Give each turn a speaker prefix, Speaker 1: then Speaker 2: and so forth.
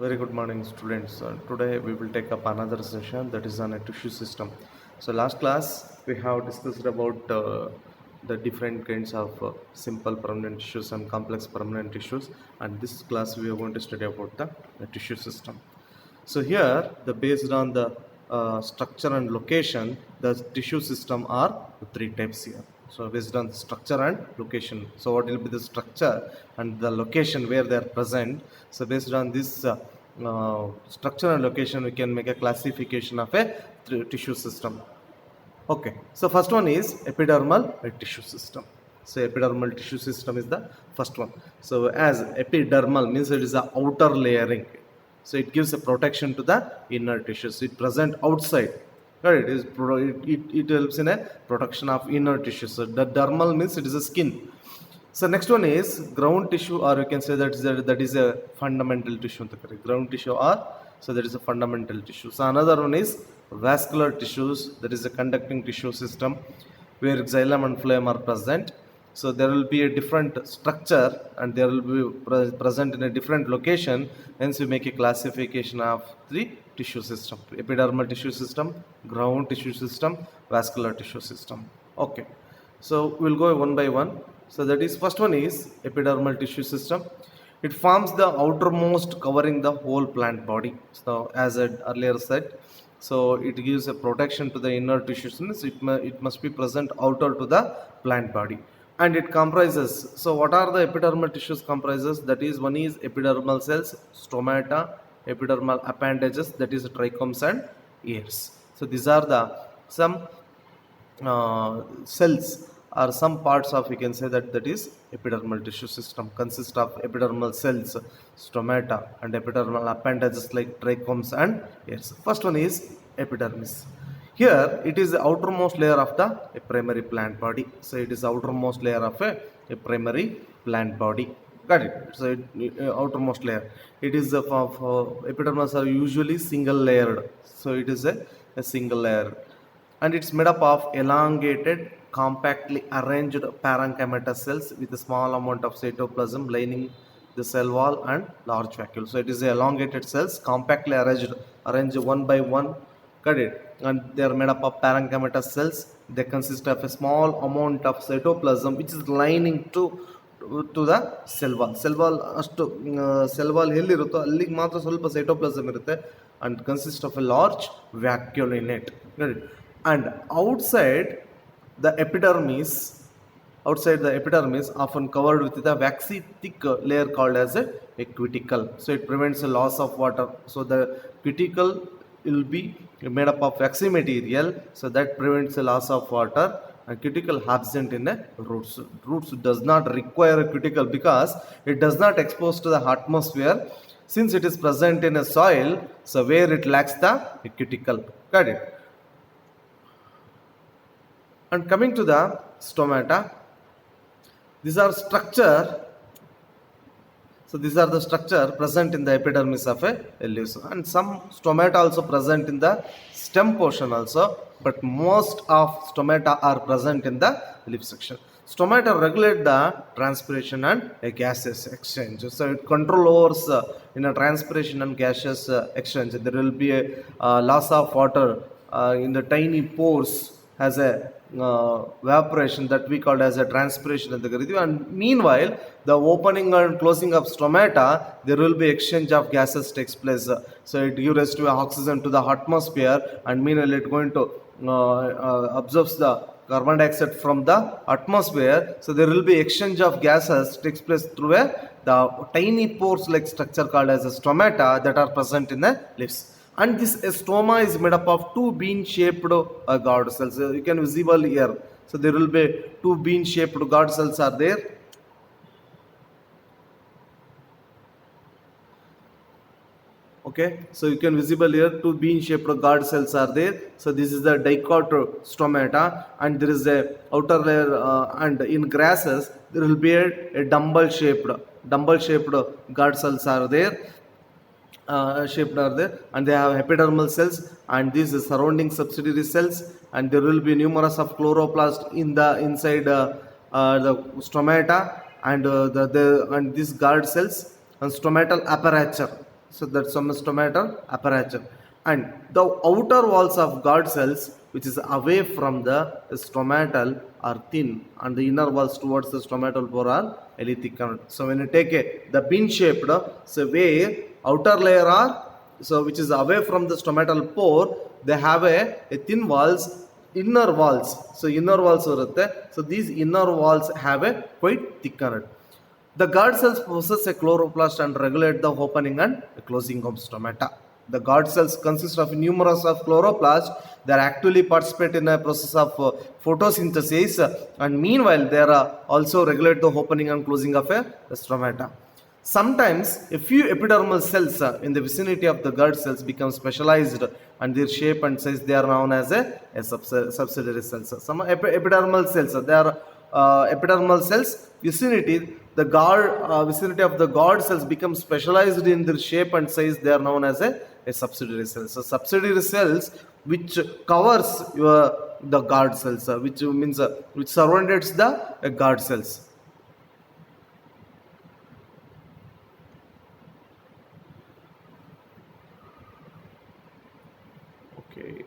Speaker 1: Very good morning, students. Today we will take up another session that is on a tissue system. So last class we have discussed about the different kinds of simple permanent tissues and complex permanent tissues, and this class we are going to study about the tissue system. So here, the based on the structure and location, the tissue system are three types here. So based on the structure and location. So what will be the structure and the location where they are present. So based on this structure and location, we can make a classification of a tissue system. Okay, so first one is epidermal tissue system. So epidermal tissue system is the first one. So as epidermal means it is the outer layering. So it gives a protection to the inner tissues. It present outside. Right? It helps in a protection of inner tissues. So the dermal means it is a skin. So next one is ground tissue, or you can say that is a fundamental tissue. Ground tissue or so that is a fundamental tissue. So another one is vascular tissues, that is a conducting tissue system where xylem and phloem are present. So there will be a different structure and there will be present in a different location. Hence we make a classification of the tissue system: epidermal tissue system, ground tissue system, vascular tissue system. Okay, so we'll go one by one. So that is first one is epidermal tissue system. It forms the outermost covering the whole plant body. So as I earlier said, so it gives a protection to the inner tissues. It must be present outer to the plant body. And it comprises, so what are the epidermal tissues comprises? That is, one is epidermal cells, stomata, epidermal appendages, that is trichomes and ears. So these are the some cells or some parts of, you can say that is epidermal tissue system consists of epidermal cells, stomata and epidermal appendages like trichomes and ears. First one is epidermis. Here it is the outermost layer of the primary plant body. So it is the outermost layer of a primary plant body. Got it? So outermost layer. It is epidermis are usually single layered. So it is a single layer, and it's made up of elongated, compactly arranged parenchymatous cells with a small amount of cytoplasm lining the cell wall and large vacuole. So it is elongated cells, compactly arranged one by one. Got it? And they are made up of parenchymatous cells. They consist of a small amount of cytoplasm which is lining to the cell wall. Cell wall ಅಷ್ಟು cell wall ಎಲ್ಲಿರುತ್ತೋ ಅಲ್ಲಿಗೆ ಮಾತ್ರ ಸ್ವಲ್ಪ cytoplasm ಇರುತ್ತೆ and consists of a large vacuole in it. And outside the epidermis often covered with the waxy thick layer called as a cuticle. So it prevents the loss of water. So the cuticle will be made up of waxy material, so that prevents the loss of water. And cuticle absent in the roots. Roots does not require a cuticle because it does not expose to the atmosphere, since it is present in a soil, so where it lacks the cuticle. Got it? And coming to the stomata, these are structure. So these are the structure present in the epidermis of a leaves, and some stomata also present in the stem portion also, but most of stomata are present in the leaf section. Stomata regulate the transpiration and gaseous exchange. So it control over in a transpiration and gaseous exchange. There will be a loss of water in the tiny pores, has a evaporation that we call as a transpiration in the Garidu. And meanwhile, the opening and closing of stomata, there will be exchange of gases takes place. So it gives to oxygen to the atmosphere, and meanwhile it going to absorbs the carbon dioxide from the atmosphere. So there will be exchange of gases takes place through the tiny pores like structure called as a stomata that are present in the leaves. And this stoma is made up of two bean-shaped guard cells. You can visible here. So there will be two bean-shaped guard cells are there. Okay, so you can visible here two bean-shaped guard cells are there. So this is the dicot stomata, and there is a outer layer, and in grasses there will be a dumbbell-shaped guard cells are there. Shaped are there, and they have epidermal cells and these surrounding subsidiary cells, and there will be numerous of chloroplast in the inside the stomata, and and these guard cells and stomatal apparature. So that's some stomatal apparatus. And the outer walls of guard cells, which is away from the stomatal, are thin, and the inner walls towards the stomatal pore are highly thickened. So when you take the pin shaped, so where outer layer are, so which is away from the stomatal pore, they have a thin walls, inner walls. So inner walls irutte. So these inner walls have a quite thickened. The guard cells possess a chloroplast and regulate the opening and closing of stomata. The guard cells consist of numerous of chloroplasts that actively participate in a process of photosynthesis, and meanwhile they are also regulate the opening and closing of a stomata. Sometimes a few epidermal cells in the vicinity of the guard cells become specialized, and their shape and size they are known as a subsidiary cells. Some epidermal cells, they are epidermal cells vicinity, the guard vicinity of the guard cells become specialized in their shape and size, they are known as a subsidiary cells. So subsidiary cells which covers the guard cells, which means which surrounds the guard cells. Okay.